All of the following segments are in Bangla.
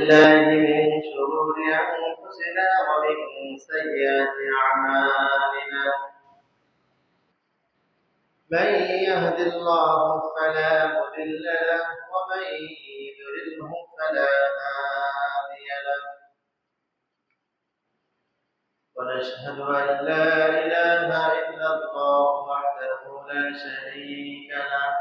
بالله من شرور أنفسنا ومن سيئات أعمالنا. من يهد الله فلا مضل له ومن يضلله فلا هادي له. ونشهد أن لا إله إلا الله وحده لا شريك له.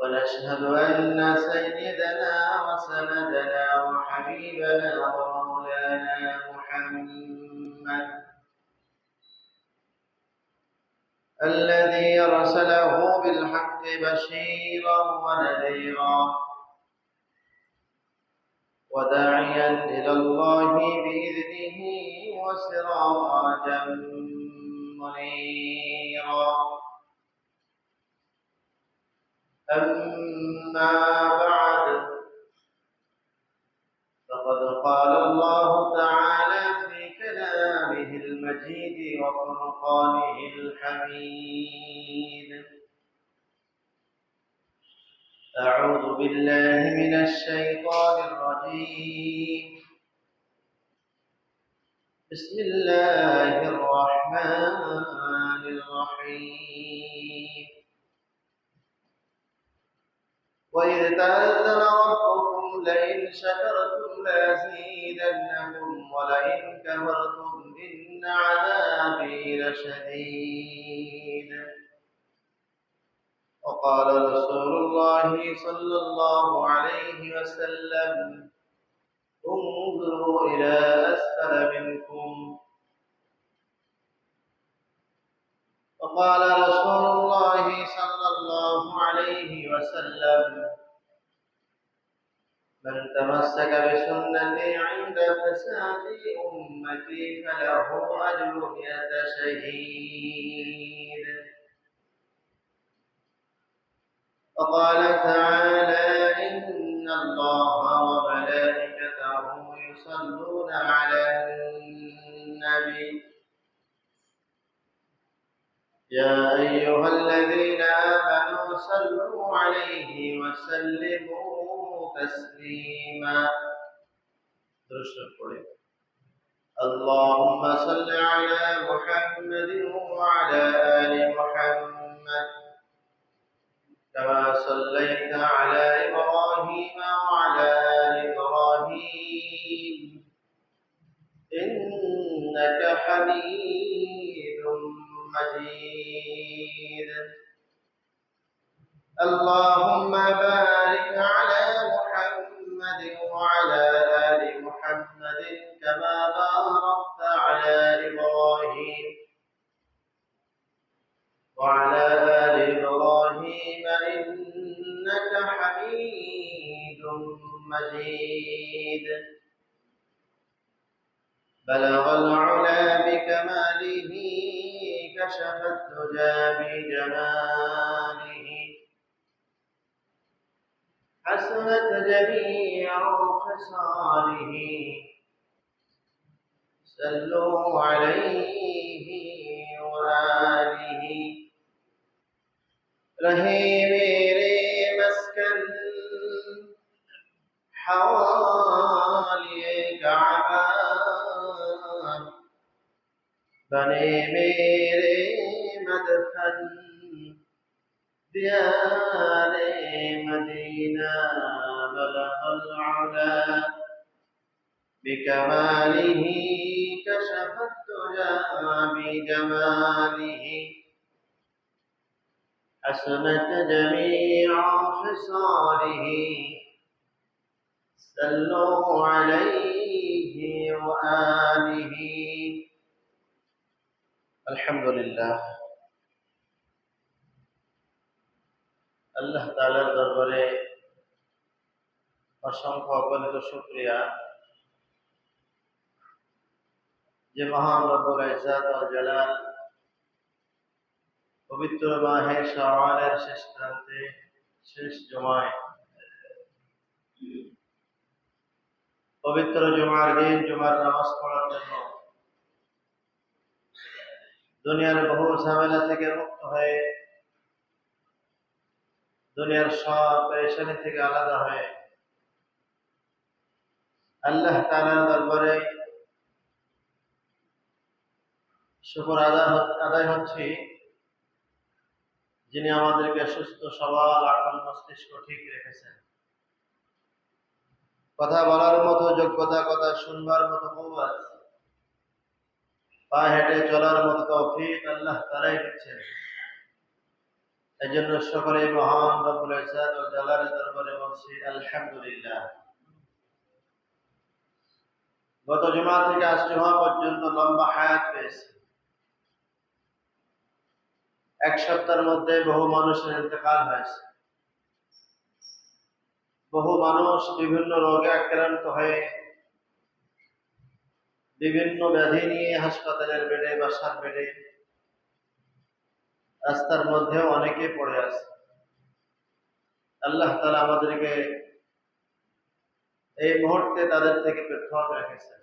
ونشهد أن سيدنا وسندنا وحبيبنا ومولانا محمد الذي أرسله بالحق بشيرا ونذيرا وداعيا إلى الله بإذنه وسراجا منيرا. أما بعد، فقد قال الله تعالى في كلامه المجيد وفرقانه الحميد: أعوذ بالله من الشيطان الرجيم. بسم الله الرحمن الرحيم. وإذ تأذن ربكم لئن شكرتم لأزيدنكم ولئن كفرتم إن عذابي لشديد. وقال رسول الله صلى الله عليه وسلم: انظروا إلى أسفل منكم. وقال رسول الله صلى الله عليه وسلم: من تمسك بسنتي عند فساد أمتي فله أجر 100 شهيد. وقال تعالى: إن الله وملائكته يصلون على النبي يا أيها الذين آمنوا صلوا عليه وسلموا تسليما. اللهم صل على محمد وعلى آل محمد كما صليت على إبراهيم وعلى آل إبراهيم إنك حميد مجيد. اللهم بارك على محمد وعلى آل محمد كما باركت على إبراهيم وعلى آل إبراهيم إنك حميد مجيد. بلغ العلا بكماله كشف الدجى بجماله حسنت جميع خصاله. صلوا عليه وآله. رہے میرے مسکن حوالی کعبہ بنے میرے مدفن دیار مدینہ. بلغ العلا بكماله كشف الدجى بجماله حسنت جميع خصاله. صلوا عليه وآله. الحمد لله. আল্লাহ তাআলার দরবারে অসংখ্য অগণিত শুকরিয়া যে মহান রব্বুল ইজ্জত ওয়াল জালাল পবিত্র মাহে শাওয়ালের শেষ প্রান্তে শেষ জুমায় পবিত্র জুমার দিন জুমার নামাজ পড়ার জন্য দুনিয়ার বহু ঝামেলা থেকে মুক্ত হয়ে দুনিয়ার সব পেরেশানি থেকে আলাদা হয়ে আল্লাহ তাআলার দরবারে শুকর আদায় হচ্ছে, যিনি আমাদেরকে সুস্থ সবল আকল মস্তিষ্ক ঠিক রেখেছেন, কথা বলার মতো যোগ্যতা, কথা শুনবার মতো কুওয়াত, পা হেঁটে চলার মতো তৌফিক আল্লাহ তাআলাই দিচ্ছেন। এজন্য সকলে মহান রব্বুল ইজ্জত ওয়াল জালালের দরবারে বলছি আলহামদুলিল্লাহ। গত জুমা থেকে আজ জুমা পর্যন্ত লম্বা হায়াত পেয়েছি। এক সপ্তাহের মধ্যে বহু মানুষের ইন্তেকাল হয়েছে। বহু মানুষ বিভিন্ন রোগে আক্রান্ত হয়ে বিভিন্ন ব্যাধি নিয়ে হাসপাতালের বেডে, বাসার বেডে, রাস্তার মধ্যেও অনেকে পড়ে আছে। আল্লাহ তাআলা আমাদেরকে এই মুহূর্তে তাদের থেকে পৃথক রেখেছেন,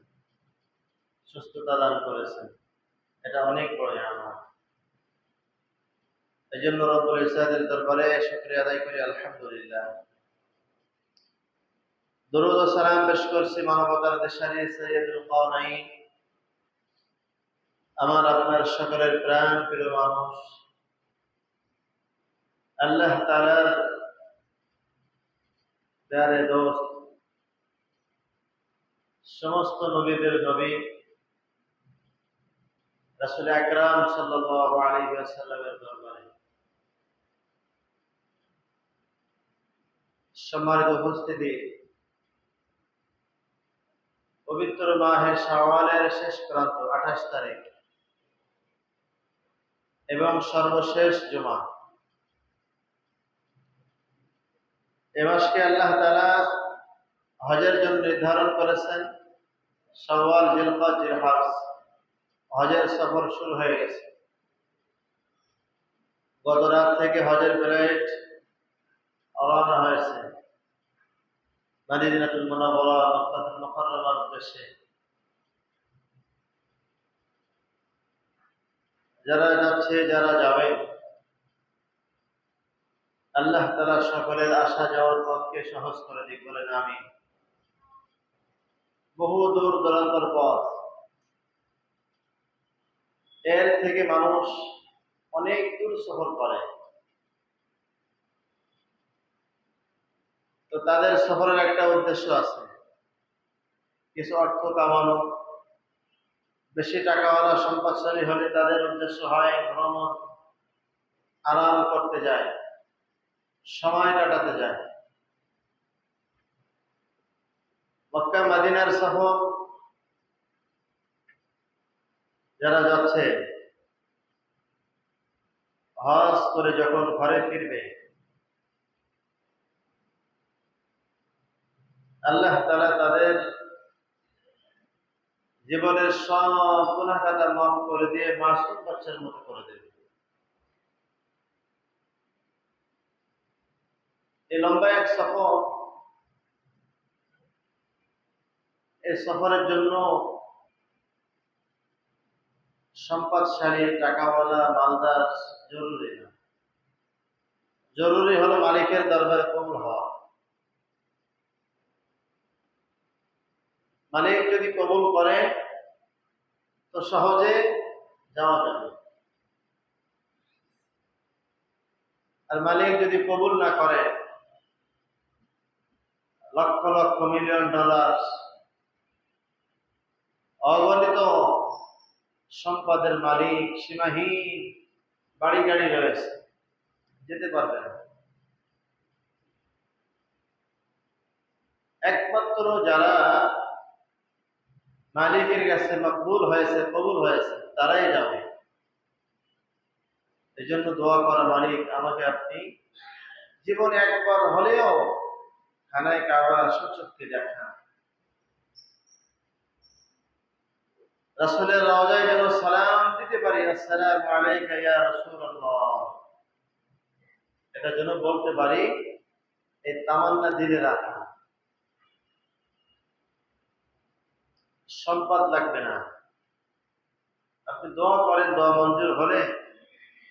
সুস্থতা দান করেছেন। এটা অনেক বড় নিয়ামত। এই জন্য রব্বুল ইজ্জতের দরবারে শুকরিয়া আদায় করি আলহামদুলিল্লাহ। দরুদ ও সালাম পেশ করছি মানবতার দেশারি সাইয়্যিদুল কাওনাইন, আমার আপনার সকলের প্রাণ প্রিয় মানুষ, আল্লাহ তাআলার প্যারে দোস্ত, সমস্ত নবীদের নবী রাসূল আকরাম সাল্লাল্লাহু আলাইহি ওয়াসাল্লামের দরবারে সম্মানিত উপস্থিতি, পবিত্র মাহে শাওয়ালের শেষ প্রান্ত 28 তারিখ এবং সর্বশেষ জুমা। এ মাসকে আল্লাহ তাআলা হজের জন্য নির্ধারণ করেছেন। শাওয়াল, জিলকদ, জিলহজ, হজের সফর শুরু হয়ে গেছে। গত রাত থেকে হজের ফ্লাইট রওনা হয়েছে মদিনাতুল মুনাওয়ারা, মক্কাতুল মুকাররমার উদ্দেশ্যে। যারা যাচ্ছে, যারা যাবে, আল্লাহ তাআলা সকলের আসা যাওয়ার পথকে সহজ করে দিক, বলেন আমিন। বহু দূর দূরান্তর পথ, এর থেকে মানুষ অনেক দূর সফর করে। তো তাদের সফরের একটা উদ্দেশ্য আছে, কিছু অর্থ কামানো। বেশি টাকাওয়ালা সম্পদশালী হলে তাদের উদ্দেশ্য হয় ভ্রমণ, আরাম করতে যায়, সময় কাটাতে যায়। মক্কা মদিনার সফর যারা যাচ্ছে, হজ করে যখন ঘরে ফিরবে, আল্লাহ তাআলা তাদের জীবনের সব গুনাহ খাতা মাফ করে দিয়ে মাসুম বাচ্চার মতো করে দেবে। এই লম্বা এক সফর, এই সফরের জন্য সম্পদশালী, টাকাওয়ালা, মালদার জরুরি না। জরুরি হলো মালিকের দরবারে কবুল হওয়া। মালিক যদি কবুল করে তো সহজে যাওয়া যাবে, আর মালিক যদি কবুল না করে, লক্ষ লক্ষ মিলিয়ন ডলার, অগণিত সম্পদের মালিক, সীমাহীন বাড়ি গাড়ি রয়েছে, যেতে পারবে না। একমাত্র যারা মালিকের কাছে মকবুল হয়েছে, কবুল হয়েছে, তারাই যাবে। এই জন্য দোয়া করা, মালিক আমাকে আপনি জীবনে একবার হলেও খানায় কাবা সচক্ষে দেখা, রাসূলের রওজায় যেন সালাম দিতে পারি, আসসালামু আলাইকা ইয়া রাসূলুল্লাহ, এটা যেন বলতে পারি, এই তামান্না দিলে রাখা। সম্পদ লাগবে না, আপনি দোয়া করেন, দোয়া মঞ্জুর হলে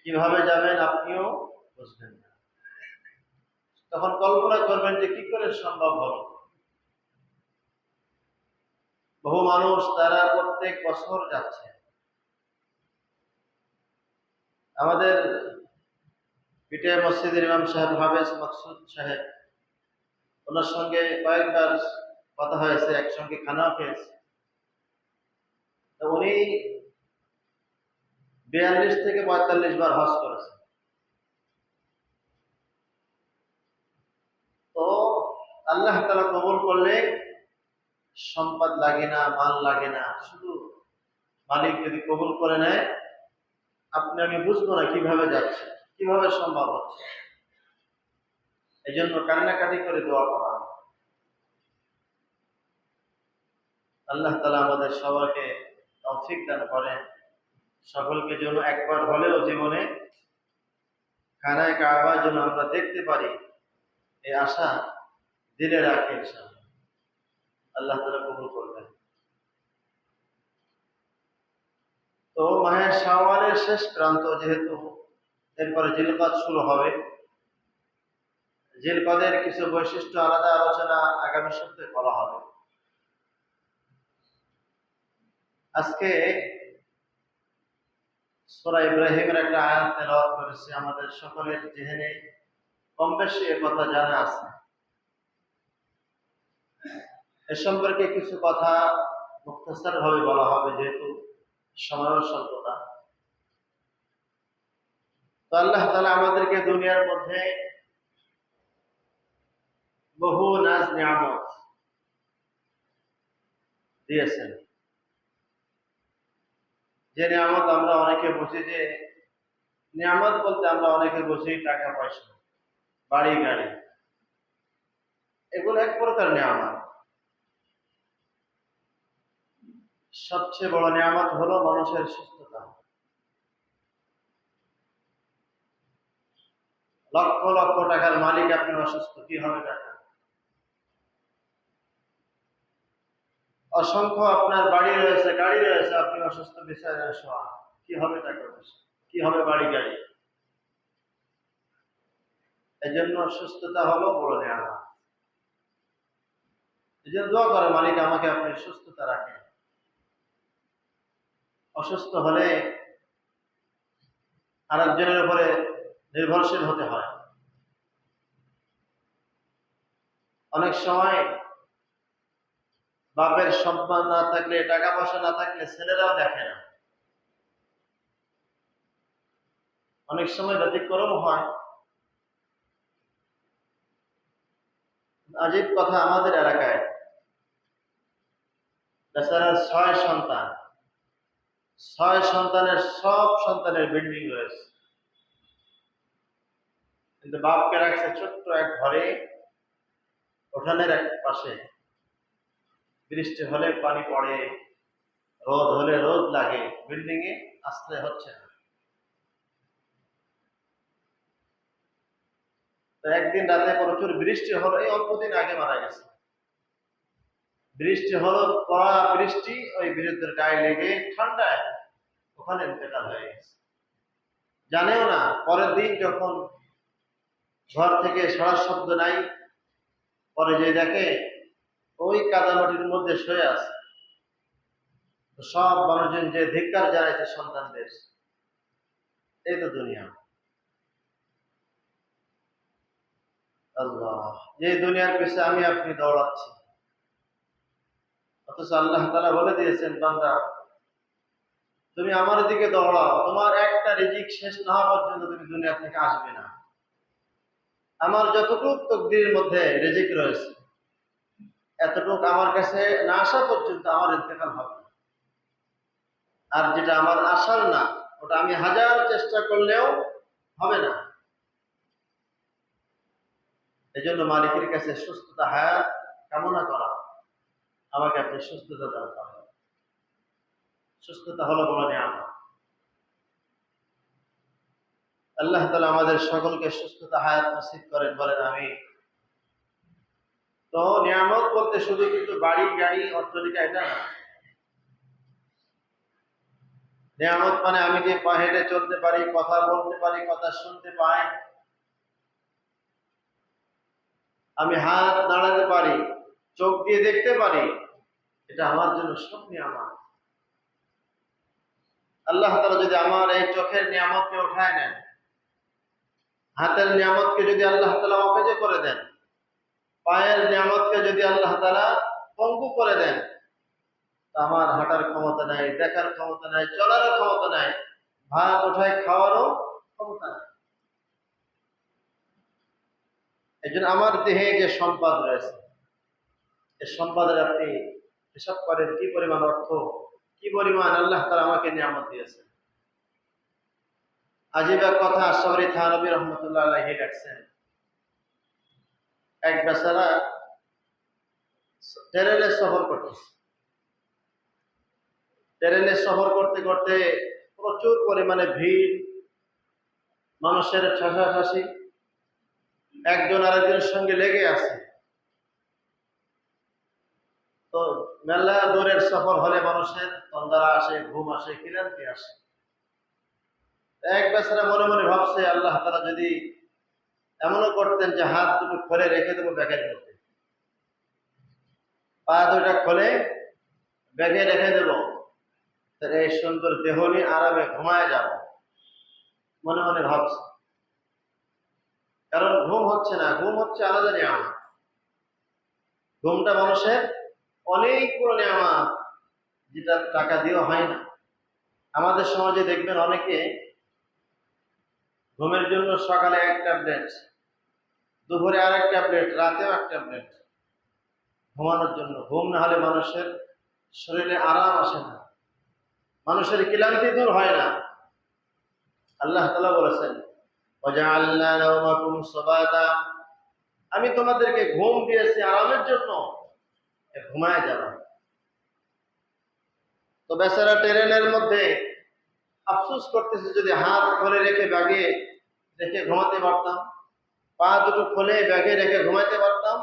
কিভাবে যাবেন আপনিও বুঝবেন না। তখন কল্পনা করবেন যে কি করে সম্ভব হলো। বহু মানুষ তারা প্রত্যেক বছর যাচ্ছে। আমাদের পিটিআই মসজিদের ইমাম সাহেব হাফেজ মাকসুদ সাহেব, ওনার সঙ্গে কয়েকবার কথা হয়েছে, একসঙ্গে খানাও খেয়েছে। তো উনি 42 থেকে 45 বার হজ করেছেন। তো আল্লাহ তাআলা কবুল করলে সম্পদ লাগে না, মাল লাগে না, শুধু মালিক যদি কবুল করে নেয়, আপনি আমি বুঝবো না কিভাবে যাচ্ছে, কিভাবে সম্ভব হচ্ছে। এই জন্য কান্নাকাটি করে দোয়া করা। আল্লাহ তাআলা আমাদের সবাইকে তৌফিক দান করেন, সকলকে যেন একবার হলেও জীবনে খানায় কাবা যেন আমরা দেখতে পারি, এই আশা দিলে রাখি ইনশাআল্লাহ। আল্লাহ তাআলা কবুল করবেন। তো মাহে শাওয়ালের শেষ প্রান্ত যেহেতু, এরপরে জিলকদ শুরু হবে। জিলকদের কিছু বৈশিষ্ট্য আলাদা আলোচনা আগামী সপ্তাহে করা হবে। আজকে সূরা ইব্রাহিমের একটা আয়াত তেলাওয়াত করেছি, আমাদের সকলের জেহেনে কম বেশি এ কথা জানা আছে। এ সম্পর্কে কিছু কথা মুখতাসার ভাবে বলা হবে, যেহেতু সময়ের স্বল্পতা। তো আল্লাহ তাআলা আমাদেরকে দুনিয়ার মধ্যে বহু নাজ নিয়ামত দিয়েছেন। যে নিয়ামত আমরা অনেকে বুঝি, যে নিয়ামত বলতে আমরা অনেকে বুঝি টাকা পয়সা, বাড়ি গাড়ি, এগুলো এক প্রকার নিয়ামত। সবচেয়ে বড় নিয়ামত হলো মানুষের সুস্থতা। লক্ষ লক্ষ টাকার মালিক, আপনি অসুস্থ, কি হবে টাকা? অসংখ্য আপনার বাড়ি রয়েছে, গাড়ি রয়েছে, আপনি অসুস্থ বিছানায় শোয়া, কি হবে টাকা পয়সা? কি হবে বাড়ি গাড়ি? এই জন্য সুস্থতা হলো বড় নিয়ামত। এই জন্য দোয়া করে, মালিক আমাকে আপনি সুস্থতা রাখেন। অসুস্থ হলে আরেকজনের উপরে নির্ভরশীল হতে হয়। অনেক সময় বাপের সম্মান না থাকলে, টাকা পয়সা না থাকলে ছেলেরাও দেখে না। অনেক সময় ব্যতিক্রম হয়। আজীব কথা, আমাদের এলাকায় বেচারার 6 সন্তান, 6 সন্তানের সব সন্তানের বিল্ডিং রয়েছে, কিন্তু বাপকে রাখছে ছোট্ট এক ঘরে, উঠানের এক পাশে। বৃষ্টি হলে পানি পড়ে, রোদ হলে রোদ লাগে, বিল্ডিং এ আশ্রয় হচ্ছে না। তো একদিন রাতে প্রচুর বৃষ্টি হলো, এই অল্পদিন আগে মারা গেছে। বৃষ্টি হলো, কড়া বৃষ্টি, ওই বিরুদ্ধের গায়ে লেগে ঠান্ডায় ওখানে ইন্তেকাল হয়ে গেছে। জানেও না। পরের দিন যখন ঘর থেকে সারা শব্দ নাই, পরে যে দেখে ওই কাদামাটির মধ্যে শুয়ে আছে। সব মানুষজন যে ধিক্কার জানাইছে সন্তানদের, এই তো দুনিয়া। আল্লাহ, যে দুনিয়ার পিছনে আমি আপনি দৌড়াচ্ছি, অথচ আল্লাহ তাআলা বলে দিয়েছেন, বান্দা তুমি আমার দিকে দৌড়াও, তোমার একটা রিজিক শেষ না হওয়া পর্যন্ত তুমি দুনিয়া থেকে আসবে না। আমার যতটুকু তকদিরের মধ্যে রিজিক রয়েছে, এতটুকু আমার কাছে না আসা পর্যন্ত আমার ইন্তেকাল হবে না। আর যেটা আমার আশার না, ওটা আমি হাজার চেষ্টা করলেও হবে না। এই জন্য মালিকের কাছে সুস্থতা হায়াত কামনা করা, আমাকে আপনি সুস্থতা দান করেন। সুস্থতা হলো বড় নিয়ামত। আল্লাহ তাআলা আমাদের সকলকে সুস্থতা হায়াত নসিব করেন, বলেন আমিন। তো নিয়ামত বলতে শুধু কিন্তু বাড়ি গাড়ি অট্টালিকা এটা না। নিয়ামত মানে আমি যে পা হেঁটে চলতে পারি, কথা বলতে পারি, কথা শুনতে পাই, আমি হাত নাড়াতে পারি, চোখ দিয়ে দেখতে পারি, এটা আমার জন্য সব নিয়ামত। আল্লাহ তাআলা যদি আমার এই চোখের নিয়ামতকে উঠায় নেন, হাতের নিয়ামতকে যদি আল্লাহ তাআলা অকেজো করে দেন, পায়ের নিয়ামতকে যদি আল্লাহ তাআলা পঙ্গু করে দেন, তা আমার হাঁটার ক্ষমতা নাই, দেখার ক্ষমতা নাই, চলার ক্ষমতা নাই, ভাত উঠায় খাওয়ারও ক্ষমতা নাই। এই জন্য আমার দেহে যে সম্পদ রয়েছে, এই সম্পদের আপনি হিসাব করেন কি পরিমাণ অর্থ, কি পরিমাণ আল্লাহ তাআলা আমাকে নিয়ামত দিয়েছে। আজিব এক কথা আশরাফ আলী থানভী রহমতুল্লাহ আলাইহি লেখছেন, এক বেচারা ট্রেনে সফর করতেছে। ট্রেনে সফর করতে করতে প্রচুর পরিমাণে ভিড়, মানুষের ঠাসাঠাসি, একজন আরেকজনের সঙ্গে লেগে আছে। তো মেলা দূরের সফর হলে মানুষের তন্দ্রা আসে, ঘুম আসে, ক্লান্তি আসে। এক বেচারা মনে মনে ভাবছে, আল্লাহ তাআলা যদি এমনও করতেন যে হাত দুটো খুলে রেখে দেবো ব্যাগের মধ্যে, পা দুটা খুলে ব্যাগে রেখে দেবো, এই সুন্দর দেহ নিয়ে আরামে ঘুমায় যাব, মনে মনে ভাবছে। কারণ ঘুম হচ্ছে না, ঘুম হচ্ছে আলাদা নিয়ামত। ঘুমটা মানুষের অনেক বড় নিয়ামত, যেটা টাকা দিয়েও হয় না। আমাদের সমাজে দেখবেন অনেকে ঘুমের জন্য সকালে এক ট্যাবলেট, দুপুরে আরেক ট্যাবলেট, রাতেও এক ট্যাবলেট, ঘুমানোর জন্য। ঘুম না হলে মানুষের শরীরে আরাম আসে না, মানুষের ক্লান্তি দূর হয় না। আল্লাহ তাআলা বলেছেন, ওয়াজআলনা নাওমাকুম সুবাতা, আমি তোমাদেরকে ঘুম দিয়েছি আরামের জন্য, ঘুমায় যাবে। তো বেচারা ট্রেনের মধ্যে আফসোস করতেছে, যদি হাত খুলে রেখে ব্যাগে রেখে ঘুমাতে পারতাম, পা দুটো খুলে ব্যাগে রেখে ঘুমাইতে পারতাম,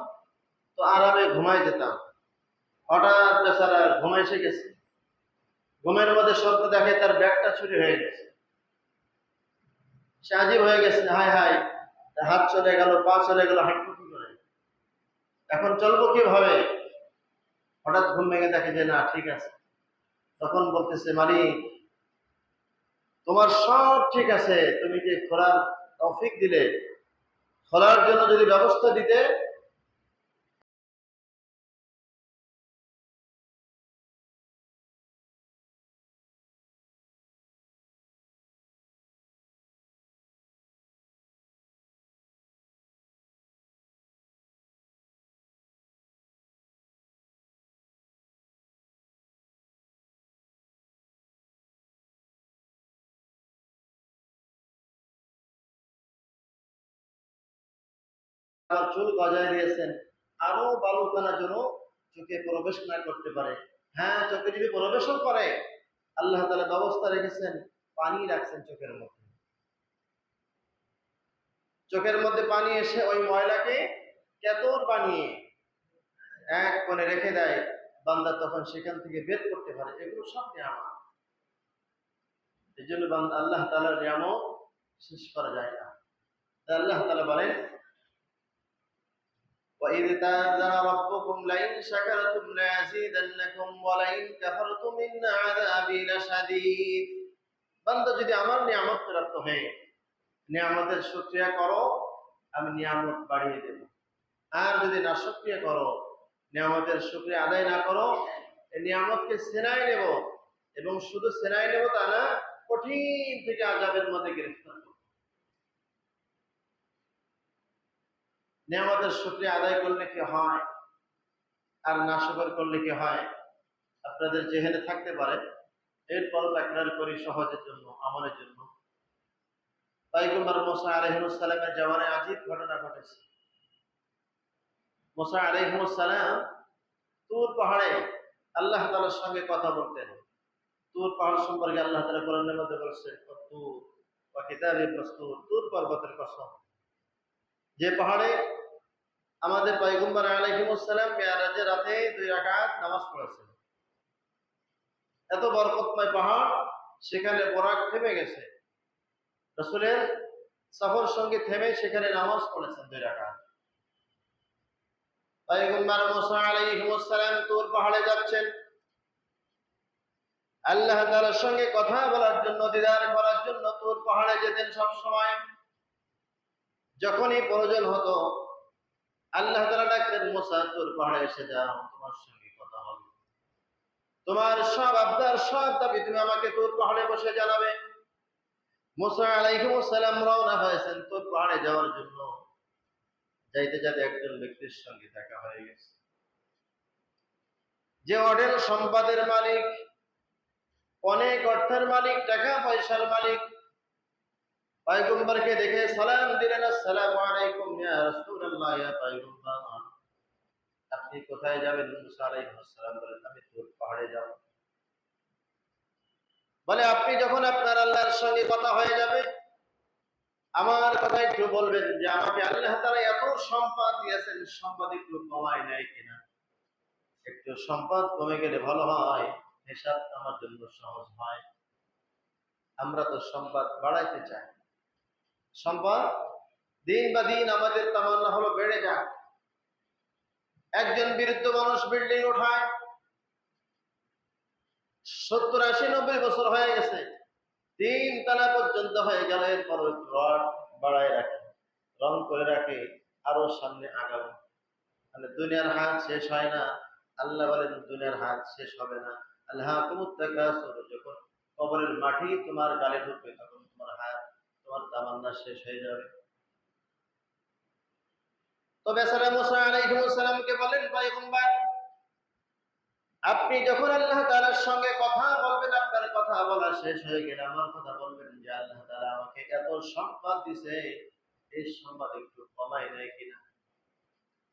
তো আরামে ঘুমাই যেতাম। হঠাৎ বেচারা ঘুমাই এসে গেছে, ঘুমের মধ্যে স্বপ্ন দেখে তার ব্যাগটা চুরি হয়ে গেছে। সে আজীব হয়ে গেছে, হায় হায়, হাত চলে গেল, পা চলে গেল, হাঁটবো কি করে, এখন চলবো কিভাবে। হঠাৎ ঘুম ভেঙে দেখে যে না, ঠিক আছে। তখন বলতেছে, মালিক তোমার সব ঠিক আছে, তুমি যে খোলার তৌফিক দিলে, খোলার জন্য যদি ব্যবস্থা দিতে, আমার চুল গজায় দিয়েছেন, আরো বালুকানা যেন চোখে প্রবেশ না করতে পারে। হ্যাঁ, চোখে যদি প্রবেশও করে, আল্লাহ তাআলা ব্যবস্থা রেখেছেন, পানি রাখছেন চোখের মধ্যে। চোখের মধ্যে পানি এসে ওই ময়লাকে কেতর বানিয়ে এক কোণে রেখে দেয়, বান্দা তখন সেখান থেকে বের করতে পারে। এগুলো সব নিয়ামত। এই জন্য বান্দা আল্লাহ তাআলার নিয়ামত শেষ করা যায় না। তাই আল্লাহ তাআলা বলেন, وَإِذْ تَأَذَّنَ رَبُّكُمْ لَئِنْ شَكَرْتُمْ لَأَزِيدَنَّكُمْ وَلَئِنْ كَفَرْتُمْ إِنَّ عَذَابِي لَشَدِيدٌ। বান্দা যদি আমার নিয়ামত প্রাপ্ত হয়ে নিয়ামতের শুকরিয়া করো, আমি নিয়ামত বাড়িয়ে দেব। আর যদি নাশুকরিয়া করো, নিয়ামতের শুকরিয়া আদায় না করো, এই নিয়ামতকে ছিনাই নেব, এবং শুধু ছিনাই নেব তা না, কঠিন থেকে আযাবের মধ্যে গ্রেফতার করব। নিয়ামতের শুকরিয়া আদায় করলে কি হয় আর নাশুকর করলে কি হয়, আপনাদের যেখানে থাকতে পারে, এরপরও তাকরার করি সহজের জন্য, আমলের জন্য। পয়গম্বর মুসা আলাইহিস সালামের জামানায় আজীব ঘটনা ঘটেছে। মুসা আলাইহিস সালাম তুর পাহাড়ে আল্লাহ তাআলার সঙ্গে কথা বলতেন। তুর পাহাড় সম্পর্কে আল্লাহ তাআলা কোরআনের মধ্যে বলেছে, তুর ওয়া কিতাবিন মাসতুর, তুর পর্বতের কসম, যে পাহাড়ে আমাদের পয়গম্বর আলাইহিস সালাম মিরাজের রাতে 2 রাকাত নামাজ পড়েছেন। এত বরকতময় পাহাড়, সেখানে বরাক থেমে গেছে, রাসূলের সফর সঙ্গে থেমে সেখানে নামাজ পড়েছেন 2 রাকাত। পয়গম্বর মুসা আলাইহিস সালাম তুর পাহাড়ে যাচ্ছেন আল্লাহ তাআলার সঙ্গে কথা বলার জন্য, দিদার করার জন্য তুর পাহাড়ে যেতেন সব সময়। যখনই প্রয়োজন হতো আল্লাহ তাআলা ডাকতেন, মুসা তুর পাহাড়ে এসে যাও, তোমার সঙ্গে কথা হবে, তোমার সব আবদার সব দাবি তুমি আমাকে তুর পাহাড়ে বসে জানাবে। মুসা আলাইহিস সালাম রওনা হয়েছেন তুর পাহাড়ে যাওয়ার জন্য। যাইতে যাতে একজন ব্যক্তির সঙ্গে দেখা হয়ে গেছে, যে অঢেল সম্পদের মালিক, অনেক অর্থের মালিক, টাকা পয়সার মালিক। পয়গম্বরকে দেখে সালাম দিলেন, আসসালামু আলাইকুম ইয়া রাসূলুল্লাহ, ইয়া পয়গম্বর আপনি কোথায় যাবেন? মুসা আলাইহিস সালাম বলেন, আমি তুর পাহাড়ে যাব। বলে, আপনি যখন আপনার আল্লাহর সঙ্গে কথা হয়ে যাবে, আমার কথা একটু বলবেন যে আমাকে আল্লাহ তাআলা এত সম্পদ দিয়েছেন, সম্পদ একটু কমায় নেয় কিনা? একটু সম্পদ কমে গেলে ভালো হয়, হিসাব আমার জন্য সহজ হয়। আমরা তো সম্পদ বাড়াইতে চাই, সম্পদ দিন বা দিন আমাদের তামান্না হলো বেড়ে যাক। একজন বৃদ্ধ মানুষ বিল্ডিং ওঠায়, 70, 80, 90 বছর হয়ে গেছে, 3 তলা পর্যন্ত হয়ে গেল, এরপর রড বাড়ায় রাখে, রং করে রাখে, আরো সামনে আগাবো। মানে দুনিয়ার হাত শেষ হয় না। আল্লাহ বলেন দুনিয়ার হাত শেষ হবে না। আল্লাহ যখন কবরের মাটি তোমার গালে ঢুকবে, তখন তোমার হাত, তোমার তামান্না শেষ হয়ে যাবে। তো বেচারা মুসা আলাইহিস সালামকে বলেন, পয়গম্বর আপনি যখন আল্লাহ তাআলার সঙ্গে কথা বলবেন, আপনার কথা বলা শেষ হয়ে গেলে আমার কথা বলবেন যে আল্লাহ তাআলা আমাকে এত সম্পদ দিছে, এই সম্পদ একটু কমাই নেয় কিনা?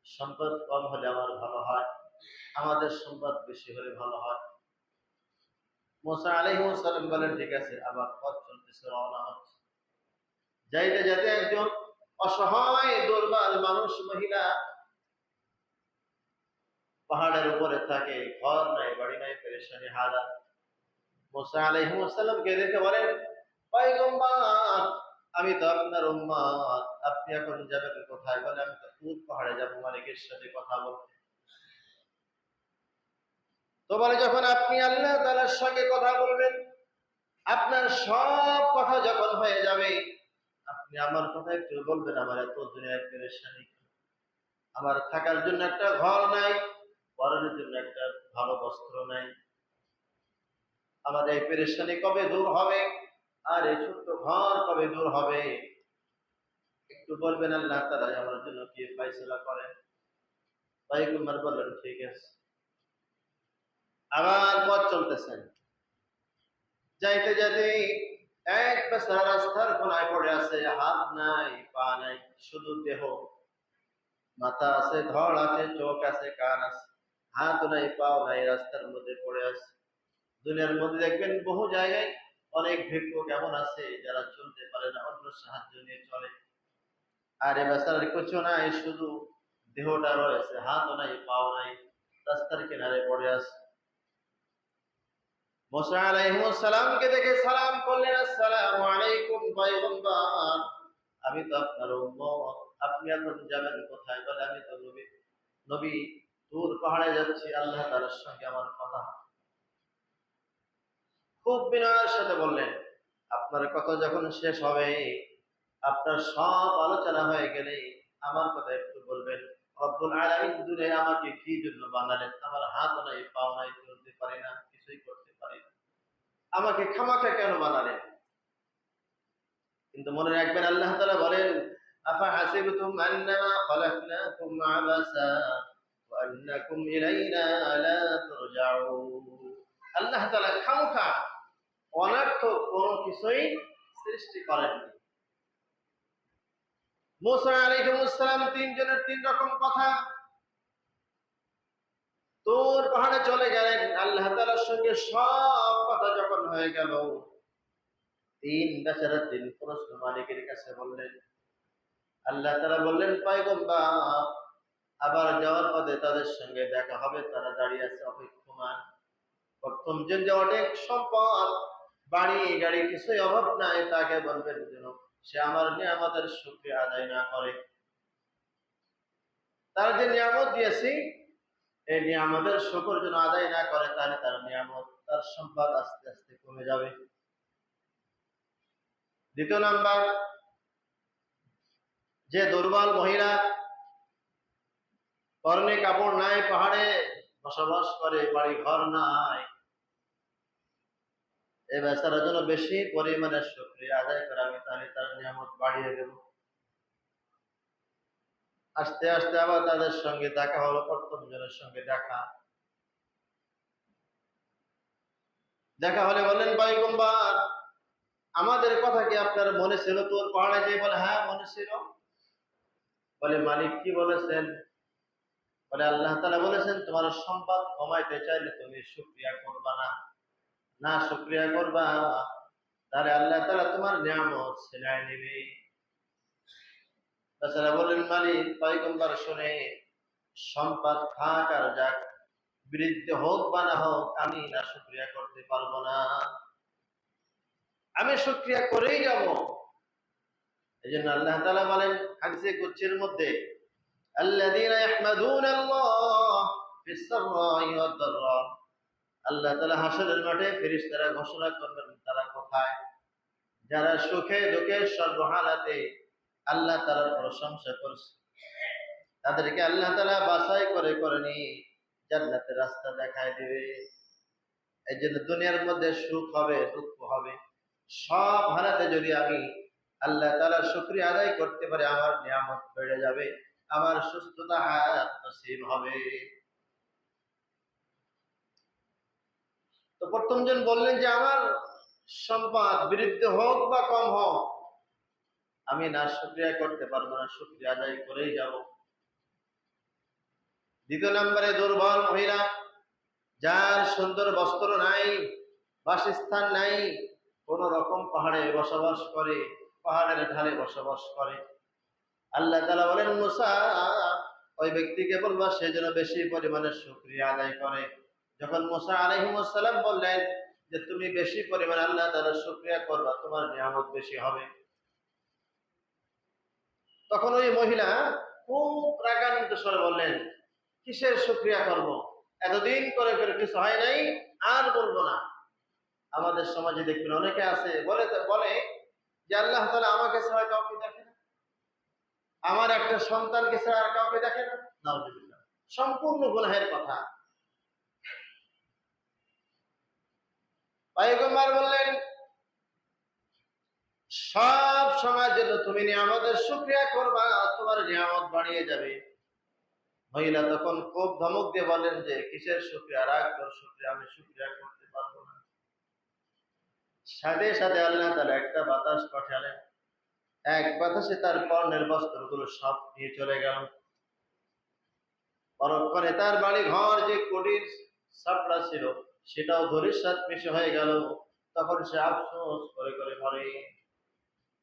সম্পদ কম হলে আমার ভালো হয়, আমাদের সম্পদ বেশি হলে ভালো হয়। মুসা আলাইহিস সালাম বলেন, ঠিক আছে। আবার পথ চলতেছে, রওনা হচ্ছে। যাইতে যাতে একজন অসহায় দুর্বল মানুষ, মহিলা, পাহাড়ের উপরে থাকে, ঘর নাই, বাড়ি নাই, পেরেশানি হালাত। মুসা আলাইহিস সালামকে দেখে বলেন, পয়গম্বর আমি তো আপনার উম্মত, আপনি এখন যাবেন কোথায়? বলে, আমি তো তুর পাহাড়ে যাবো মালিকের সাথে কথা বলতে। তো বলে, যখন আপনি আল্লাহ তাআলার সঙ্গে কথা বলবেন, আপনার সব কথা যখন হয়ে যাবে, আপনি আমার কথা একটু বলবেন, আমার এত দুনিয়ার পেরেশানি, আমার থাকার জন্য একটা ঘর নাই, পরনের জন্য একটা ভালো বস্ত্র নাই, আমার এই পেরেশানি কবে দূর হবে, আর এই ছোট্ট ঘর কবে দূর হবে, একটু বলবেন আল্লাহ তাআলা আমার জন্য কি ফয়সালা করেন। পয়গম্বর বললেন, ঠিক আছে। আবার পথ চলতেছেন, যাইতে যাইতে এক বেচারা রাস্তার কোনায় পড়ে আছে, হাত নাই, পা নাই, শুধু দেহ, মাথা আছে, ধড় আছে, চোখ আছে, কান আছে, হাত নাই, পাও নাই, রাস্তার মধ্যে পড়ে আছে। দুনিয়ার মধ্যে দেখবেন বহু জায়গায় অনেক ভিক্ষুক এমন আছে যারা চলতে পারে না, অন্য সাহায্য নিয়ে চলে। আর এ বেচারার কিছু নাই, শুধু দেহটা রয়েছে, হাত নাই, পাও নাই, রাস্তার কিনারে পড়ে আছে। মুসা আলাইহিস সালামকে দেখে সালাম করলেন, আসসালামু আলাইকুম পয়গম্বর আমি তো আপনার উম্মত, আপনি এখন যাবেন কোথায়? বলে, আমি তো নবী তুর পাহাড়ে যাচ্ছি, আল্লাহ তাআলার সঙ্গে আমার কথা। খুব বিনয়ের সাথে বললেন, আপনার কথা যখন শেষ হবে, আপনার সব আলোচনা হয়ে গেলে আমার কথা একটু বলবেন। রব্বুল আলামিন দুনিয়ায় আমাকে কি জন্য বানালেন? আমার হাত নাই, পাও নাই, চলতে পারি না, কিছুই করতে পারি না, আমাকে খামাখা কেন বানালেন? কিন্তু মনে রাখবেন, আল্লাহ তাআলা বলেন, আফা হাসিবতুম আন্নামা খলাকনাকুম আবাসা ওয়া আন্নাকুম ইলাইনা লা তুরজাউন। আল্লাহ তাআলা খামখা অনর্থক কোনো কিছুই সৃষ্টি করেননি। মুসা আলাইহিস সালাম তিনজনের তিন রকম কথা। তুর পাহাড়ে চলে গেলেন, আল্লাহ তাআলার সঙ্গে সব কথা যখন হয়ে গেল, তিন বেচারা তিন প্রশ্ন মালিকের কাছে বললেন। আল্লাহ তাআলা বললেন, পয়গম্বর আবার যাওয়ার পথে তাদের সঙ্গে দেখা হবে, তারা দাঁড়িয়ে আছে অপেক্ষমান। প্রথম যে অনেক সম্পদ, বাড়ি গাড়ি, কিছুই অভাব নাই, তাকে বলবেন যেন সে আমার নিয়ামতের শুকরিয়া আদায় না করে। তার যে নিয়ামত দিয়েছি এই নিয়ামতের শুকর যেন আদায় না করে, তাহলে তার নিয়ামত, তার সম্পদ আস্তে আস্তে কমে যাবে। দ্বিতীয় নাম্বার, যে দুর্বল মহিলা, পরনে কাপড় নাই, পাহাড়ে বসবাস করে, বাড়ি ঘর নাই, এই বেচারার জন্য বেশি পরিমাণে শুকরিয়া আদায় করে আমি তাহলে তার নিয়ামত বাড়িয়ে দেব। আস্তে আস্তে আবার তাদের সঙ্গে দেখা হলো, প্রথম জনের সঙ্গে দেখা হলে বললেন, পয়গম্বর, আমাদের কথা কি আপনার মনে ছিল? তোর পাহাড়ে যে বলে, হ্যাঁ মনে ছিল। বলে, মালিক কি বলেছেন? বলে, আল্লাহ তাআলা বলেছেন তোমার সম্পদ কমাইতে চাইলে তুমি শুকরিয়া করবা না, না শুকরিয়া করবা তাহলে আল্লাহ তাআলা তোমার নিয়ামত ছিনায় নেবে। তাছাড়া বলেন, মালিক, পয়গম্বর শুনে, সম্পদ থাক আর যাক, বৃদ্ধি হোক বা না হোক, আমি না শুকরিয়া করতে পারবো না, আমি শুকরিয়া করেই যাব। এই জন্য আল্লাহ তাআলা বলেন হাদিসে কুদসির মধ্যে, আল্লাযীনা ইয়াহমাদুনাল্লাহ ফিস-সাররা'i ওয়াদ-দাররা, আল্লাহ তাআলা হাসরের মাঠে ফেরেশতারা ঘোষণা করবেন, তারা কোথায়? যারা সুখে দুঃখে সর্বহালাতে আল্লাহ তাআলার প্রশংসা করছে, তাদেরকে আল্লাহ তাআলা বাছাই করে করে নিয়ে জান্নাতের রাস্তা দেখায় দেবে। এই জন্য দুনিয়ার মধ্যে সুখ হবে, দুঃখ হবে, সব হালাতে যদি আমি আল্লাহ তাআলার শুকরিয়া আদায় করতে পারি, আমার নিয়ামত বেড়ে যাবে, আমার সুস্থতা হায়াত নসিব হবে। তো প্রথম জন বললেন যে আমার সম্পদ বৃদ্ধি হোক বা কম হোক, আমি না শুকরিয়া করতে পারবো না, শুকরিয়া আদায় করেই যাব। দ্বিতীয় নম্বরে, দুর্বল মহিলা, যার সুন্দর বস্ত্র নাই, বাসস্থান নাই, কোন রকম পাহাড়ে বসবাস করে, পাহাড়ের ঢালে বসবাস করে। আল্লাহ তাআলা বলেন, মুসা, ওই ব্যক্তিকে বলবা সে যেন বেশি পরিমাণে শুকরিয়া আদায় করে। যখন মুসা আলাইহিস সালাম বললেন যে তুমি বেশি পরিমাণে আল্লাহ তাআলার শুকরিয়া করবা, তোমার নিয়ামত বেশি হবে, তখন ওই মহিলা খুব রাগান্বিত স্বরে বললেন, কিসের শুকরিয়া করব? এতদিন করে করে কিছু হয় নাই, আর বলবো না। আমাদের সমাজে দেখবেন অনেকে আছে বলে যে আল্লাহ তাআলা আমাকে ছাড়া কাউকে দেখে না, আমার একটা সন্তানকে ছাড়া আর কাউকে দেখে না। নাউজুবিল্লাহ, সম্পূর্ণ গুনাহের কথা। পয়গম্বর বললেন, সব সময়ের জন্য তুমি নিয়ামতের শুকরিয়া করবা, তোমার নিয়ামত বাড়িয়ে যাবে। মহিলা তখন খুব ধমক দিয়ে বলেন যে কিসের শুকরিয়া, রাগ তোর শুকরিয়া, আমি শুকরিয়া করতে পারবো না। সাথে সাথে আল্লাহ তাআলা একটা বাতাস পাঠালেন, এক বাতাসে তার কর্ণের বস্ত্রগুলো সব নিয়ে চলে গেল। পরক্ষণে তার বাড়ি ঘর যে কুটির ছাপড়া ছিল সেটাও ধূলিসাৎ মিশে হয়ে গেল। তখন সে আফসোস করে করে মরে।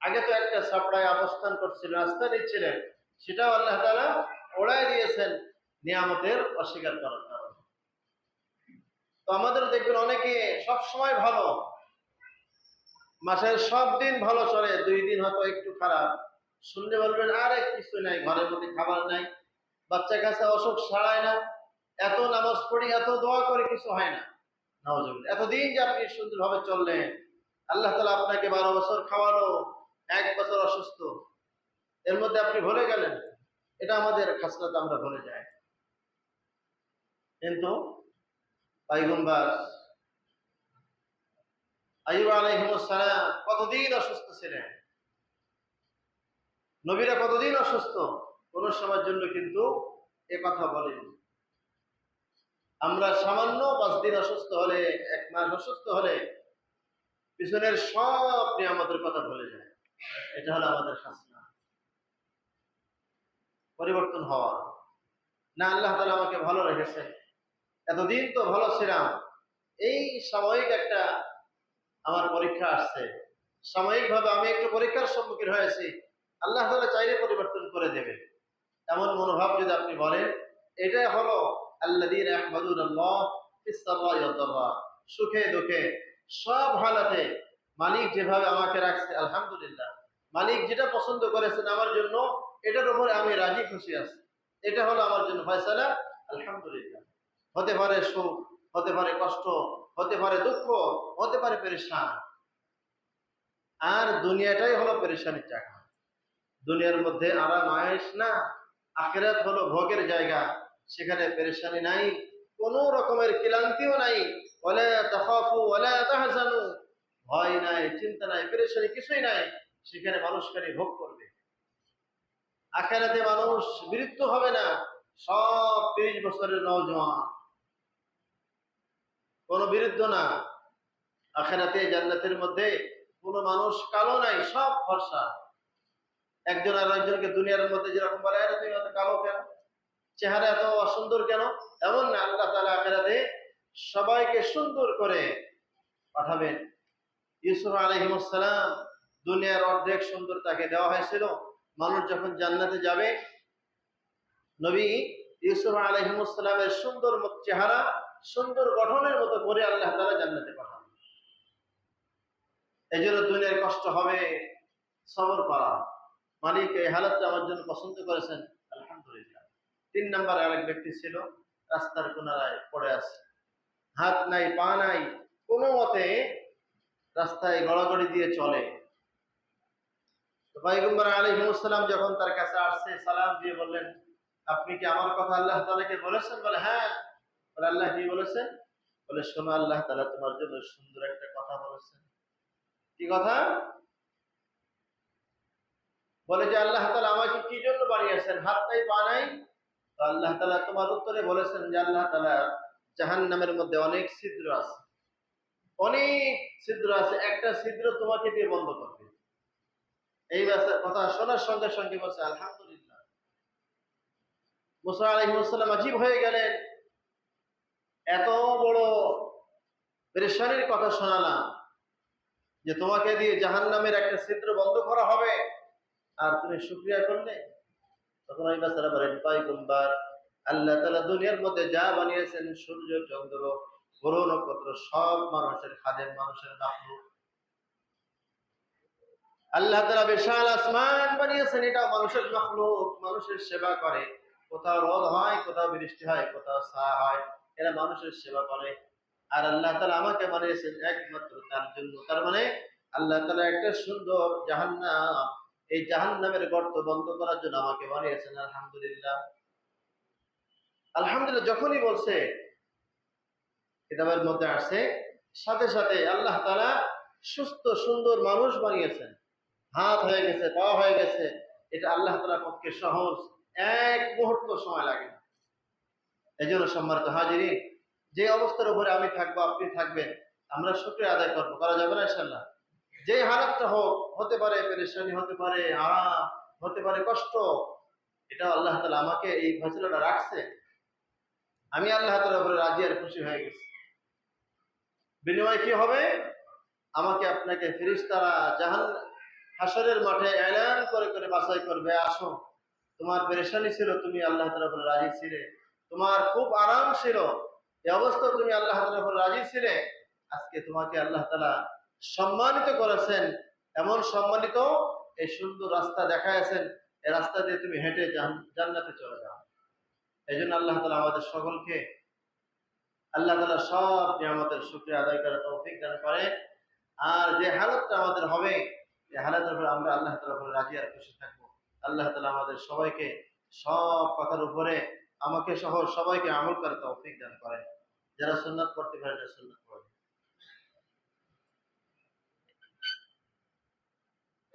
আগে তো একটা ছাপড়ায় অবস্থান করছিল, রাস্তা নিচ্ছিলেন, সেটাও আল্লাহ তাআলা ওড়ায় দিয়েছেন নিয়ামতের অস্বীকার করার কারণে। তো আমাদের দেখবেন অনেকে সব সময় ভালো, মাসের সব দিন ভালো চলে, 2 দিন হয়তো একটু খারাপ, শুনলে বলবেন আরে কিছু নাই, ঘরের মধ্যে খাবার নাই, বাচ্চা কাছে অসুখ সারায় না, এত নামাজ পড়ি, এত দোয়া করে, কিছু হয় না। নাউজুবিল্লাহ, এতদিন যে আপনি সুন্দরভাবে চললেন, আল্লাহ তাআলা আপনাকে 12 বছর খাওয়ালো, 1 বছর অসুস্থ, এর মধ্যে আপনি ভুলে গেলেন। এটা আমাদের খাসলত, আমরা ভুলে যাই। কিন্তু পয়গম্বর আইয়ুব আলাইহিস সালাম কতদিন অসুস্থ ছিলেন, নবীরা কতদিন অসুস্থ, কোন সময়ের জন্য কিন্তু এ কথা বলেন। আমরা সামান্য 5 দিন অসুস্থ হলে, 1 মাস অসুস্থ হলে পিছনের সব নিয়ামতের কথা ভুলে যায়। এটা হলো আমাদের খাসলত, পরিবর্তন হওয়া না। আল্লাহ তাআলা আমাকে ভালো রেখেছেন, এতদিন তো ভালো ছিলাম, এই সাময়িক একটা আমার পরীক্ষা আসছে, সাময়িকভাবে আমি একটু পরীক্ষার সম্মুখীন হয়েছি, আল্লাহ তাআলা চাইলে পরিবর্তন করে দেবে। এমন মনোভাব যদি আপনি বলেন, এটা হলো আল্লাযীনা ইয়াহমাদুনাল্লাহ ফিস-সাররা'i ওয়াদ-দাররা, সুখে দুঃখে সব হালাতে মালিক যেভাবে আমাকে রাখছে, আলহামদুলিল্লাহ, মালিক যেটা পছন্দ করেছেন আমার জন্য, এটার উপরে আমি রাজি খুশি আছি। এটা হলো আমার জন্য ফয়সালা, আলহামদুলিল্লাহ। হতে পারে সুখ, হতে পারে কষ্ট, হতে পারে দুঃখ, হতে পারে পেরেশান। আর দুনিয়াটাই হলো পেরেশানির জায়গা। দুনিয়ার মধ্যে আরাম আয়েশ না, আখিরাত হলো ভোগের জায়গা। সেখানে পেরেশানি নাই, কোন রকমের ক্লান্তিও নাই। ওয়ালা তাখাফু ওয়ালা তাহজানু, ভয় নাই, চিন্তা নাই, পেরেশানি কিছুই নাই। সেখানে মানুষ খালি ভোগ করবে। আখিরাতে মানুষ বিরক্ত হবে না, সব 30 বছরের নওজোয়ান, কোনো বিরুদ্ধ না। আখিরাতে জান্নাতের মধ্যে কোনো মানুষ কালো নাই, সব ফর্সা। একজন আর একজনকে দুনিয়ার মধ্যে যেরকম বলে, আরে তুমি এত কালো কেন, চেহারা এত অসুন্দর কেন, এমন না। আল্লাহ তাআলা আখিরাতে সবাইকে সুন্দর করে পাঠাবেন। ইউসুফ আলাইহিস সালাম দুনিয়ার অর্ধেক সুন্দর তাকে দেওয়া হয়েছিল। মানুষ যখন জান্নাতে যাবে, নবী ইউসুফ আলাইহিস সালামের সুন্দর চেহারা, সুন্দর গঠনের মতো করে আল্লাহ তাআলা জান্নাতে পাঠাবেন। এই জন্য দুনিয়ার কষ্ট হবে, সবর করা। মালিক এই হালাতটা আমার জন্য পছন্দ করেছেন, আলহামদুলিল্লাহ। 3 নাম্বার আরেক ব্যক্তি ছিল, রাস্তার কিনারায় পড়ে আছে, হাত নাই পা নাই, কোনো মতে রাস্তায় গড়াগড়ি দিয়ে চলে। তো পয়গম্বর আলাইহিস সালাম যখন তার কাছে আসছে, সালাম দিয়ে বললেন, আপনি কি আমার কথা আল্লাহ তাআলাকে বলেছেন? বলে হ্যাঁ। বলে আল্লাহ কি বলেছেন? বলে শোনো, আল্লাহ তাআলা তোমার জন্য সুন্দর একটা কথা বলেছেন। কি কথা? বলে যে আল্লাহ তাআলা আমাকে কি জন্য বানিয়েছেন, হাত নাই পা নাই? তো আল্লাহ তাআলা তোমার উত্তরে বলেছেন যে আল্লাহ তাআলা জাহান্নামের মধ্যে অনেক ছিদ্র আছে, অনেক ছিদ্র আছে, একটা ছিদ্র তোমাকে দিয়ে বন্ধ করবে। এই কথা শোনার সঙ্গে সঙ্গে বলছে আলহামদুলিল্লাহ। মুসা আলাইহিস সালাম আজীব হয়ে গেলেন, এত বড় পেরেশানির কথা শোনালাম যে তোমাকে দিয়ে জাহান্নামের একটা ছিদ্র বন্ধ করা হবে, আর তুমি শুকরিয়া করলে। তখন ওই বাচ্চারা বলেন, পয়গম্বর, আল্লাহ তাআলা দুনিয়ার মধ্যে যা বানিয়েছেন, সূর্য, চন্দ্র, গ্রহ, নক্ষত্র, সব মানুষের খাদেম, মানুষের মাখলুক। আল্লাহ তাআলা বিশাল আসমান বানিয়েছেন, এটা মানুষের মাখলুক, মানুষের সেবা করে। কোথাও রোদ হয়, কোথাও বৃষ্টি হয়, কোথাও ছায়া হয়, এরা মানুষের সেবা করে। আর আল্লাহ তাআলা আমাকে বানিয়েছেন একমাত্র তার জন্য। তার মানে আল্লাহ তাআলা একটা সুন্দর জাহান্নাম, এই জাহান্নামের গর্ত বন্ধ করার জন্য আমাকে বানিয়েছেন। আলহামদুলিল্লাহ। আলহামদুলিল্লাহ যখনই বলছে, কিতাবের মধ্যে আসছে, সাথে সাথে আল্লাহ তাআলা সুস্থ সুন্দর মানুষ বানিয়েছেন। হাত হয়ে গেছে, পা হয়ে গেছে, এটা আল্লাহ তাআলার পক্ষে সহজ, এক মুহূর্ত সময় লাগে না। এই জন্য সম্মানিত হাজিরিন, যে অবস্থার উপরে আমি থাকবো, আপনি থাকবেন, আমরা শুকরিয়া আদায় করবো, করা যাবে না ইনশাআল্লাহ। যে হালাতটা হোক, হতে পারে পেরেশানি, হতে পারে আরাম, হতে পারে কষ্ট, এটা আল্লাহ তাআলা আমাকে এই ফয়সালাটা রাখছে, আমি আল্লাহ তাআলার উপরে রাজি আর খুশি হয়ে গেছি। বিনিময় কি হবে? আমাকে আপনাকে ফেরেশতারা হাশরের মাঠে এলান করে করে বাছাই করবে, আসো, তোমার পেরেশানি ছিল, তুমি আল্লাহ তাআলার উপরে রাজি ছিলে, তোমার খুব আরাম ছিল, এই অবস্থা তুমি আল্লাহ তাআলার উপরে রাজি ছিলে, আজকে তোমাকে আল্লাহ তাআলা সম্মানিত করেছেন। এমন সম্মানিত, এই সুন্দর রাস্তা দেখাইছেন, এই রাস্তা দিয়ে তুমি হেঁটে জান্নাতে চলে যাও। এই জন্য আল্লাহ তাআলা আমাদের সকলকে আল্লাহ তাআলা সব নিয়ামতের শুকরিয়া আদায় করার তৌফিক দান করে। আর যে হালতটা আমাদের হবে, এই হালতের উপরে আমরা আল্লাহ তাআলার উপরে রাজি আর খুশি থাকবো। আল্লাহ তাআলা আমাদের সবাইকে সব কথার উপরে, আমাকে সহ সবাইকে আমল করে তৌফিক দান করেন। যারা সুন্নাত পড়তে পারে না, সুন্নাত